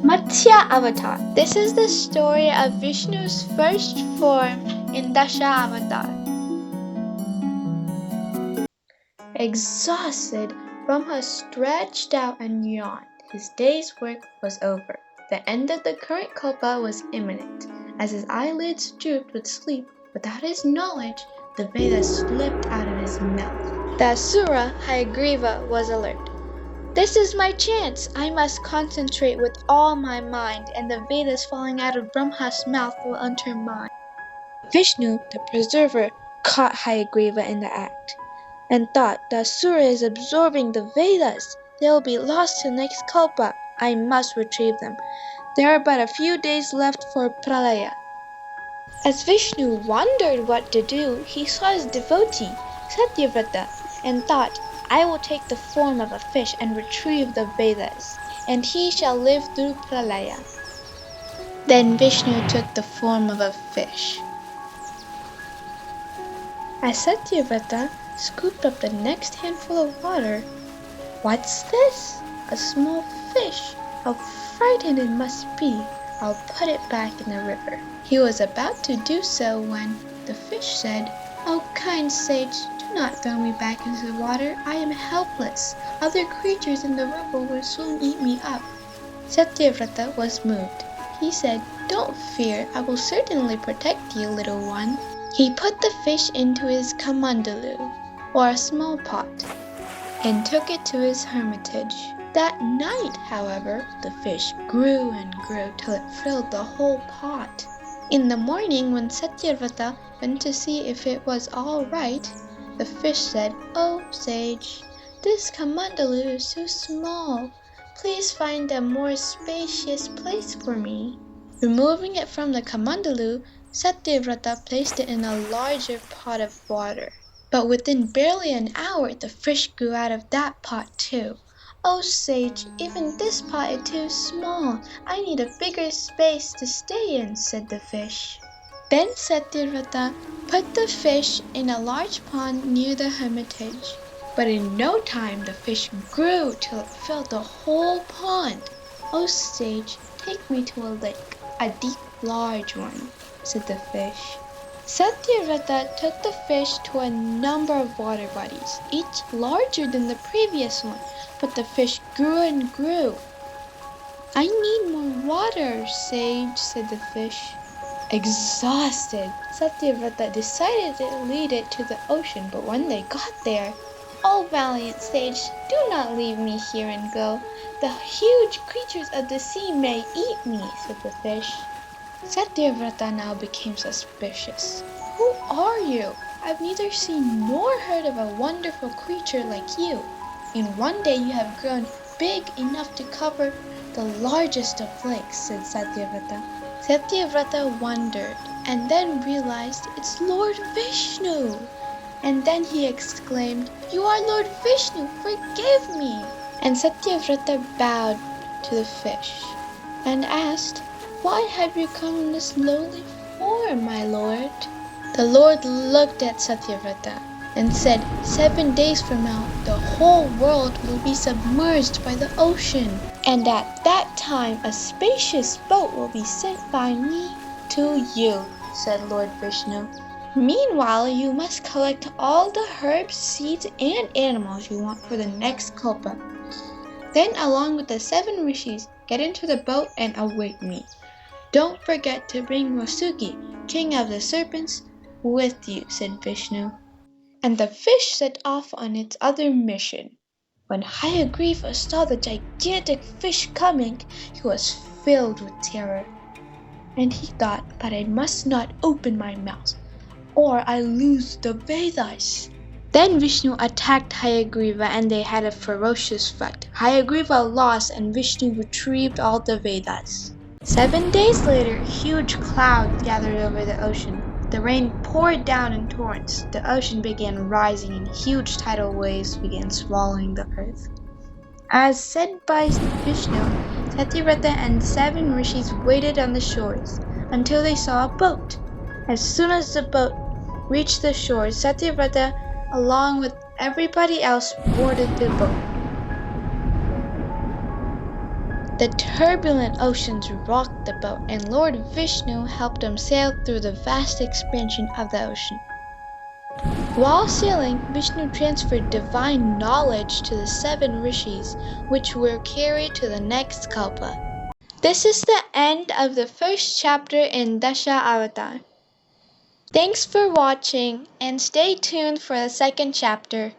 Matsya Avatar. This is the story of Vishnu's first form in Dasha Avatar. Exhausted, Brahma stretched out and yawned. His day's work was over. The end of the current kalpa was imminent. As his eyelids drooped with sleep, without his knowledge, the Vedas slipped out of his mouth. The Asura, Hayagriva, was alert. This is my chance! I must concentrate with all my mind, and the Vedas falling out of Brahma's mouth will enter mine. Vishnu, the preserver, caught Hayagriva in the act, and thought, the Asura is absorbing the Vedas. They will be lost to next kalpa. I must retrieve them. There are but a few days left for pralaya. As Vishnu wondered what to do, he saw his devotee, Satyavrata, and thought, I will take the form of a fish and retrieve the Vedas, and he shall live through pralaya. Then Vishnu took the form of a fish. As Satyavrata scooped up the next handful of water, what's this? A small fish. How frightened it must be. I'll put it back in the river. He was about to do so when the fish said, Oh, kind sage, do not throw me back into the water. I am helpless. Other creatures in the river will soon eat me up. Satyavrata was moved. He said, Don't fear. I will certainly protect you, little one. He put the fish into his kamandalu, or a small pot, and took it to his hermitage. That night, however, the fish grew and grew till it filled the whole pot. In the morning, when Satyavrata went to see if it was all right, the fish said, Oh, sage, this kamandalu is too small. Please find a more spacious place for me. Removing it from the kamandalu, Satyavrata placed it in a larger pot of water. But within barely an hour, the fish grew out of that pot too. Oh, sage, even this pot is too small. I need a bigger space to stay in, said the fish. Then Satyavrata put the fish in a large pond near the hermitage. But in no time the fish grew till it filled the whole pond. Oh, sage, take me to a lake, a deep, large one, said the fish. Satyavrata took the fish to a number of water bodies, each larger than the previous one, but the fish grew and grew. I need more water, sage, said the fish. Exhausted, Satyavrata decided to lead it to the ocean, but when they got there, Oh, valiant sage, do not leave me here and go. The huge creatures of the sea may eat me, said the fish. Satyavrata now became suspicious. Who are you? I've neither seen nor heard of a wonderful creature like you. In one day you have grown big enough to cover the largest of lakes, said Satyavrata. Satyavrata wondered and then realized it's Lord Vishnu. And then he exclaimed, You are Lord Vishnu, forgive me! And Satyavrata bowed to the fish and asked, Why have you come in this lowly form, my lord? The Lord looked at Satyavrata and said, 7 days from now, the whole world will be submerged by the ocean. And at that time, a spacious boat will be sent by me to you, said Lord Vishnu. Meanwhile, you must collect all the herbs, seeds, and animals you want for the next kalpa. Then, along with the 7 rishis, get into the boat and await me. Don't forget to bring Vasuki, king of the serpents, with you, said Vishnu. And the fish set off on its other mission. When Hayagriva saw the gigantic fish coming, he was filled with terror. And he thought, But I must not open my mouth, or I lose the Vedas. Then Vishnu attacked Hayagriva and they had a ferocious fight. Hayagriva lost and Vishnu retrieved all the Vedas. 7 days later, huge clouds gathered over the ocean. The rain poured down in torrents. The ocean began rising and huge tidal waves began swallowing the earth. As said by Vishnu, Satyavrata and 7 rishis waited on the shores until they saw a boat. As soon as the boat reached the shore, Satyavrata, along with everybody else, boarded the boat. The turbulent oceans rocked the boat, and Lord Vishnu helped them sail through the vast expansion of the ocean. While sailing, Vishnu transferred divine knowledge to the 7 rishis, which were carried to the next kalpa. This is the end of the first chapter in Dasha Avatar. Thanks for watching, and stay tuned for the second chapter.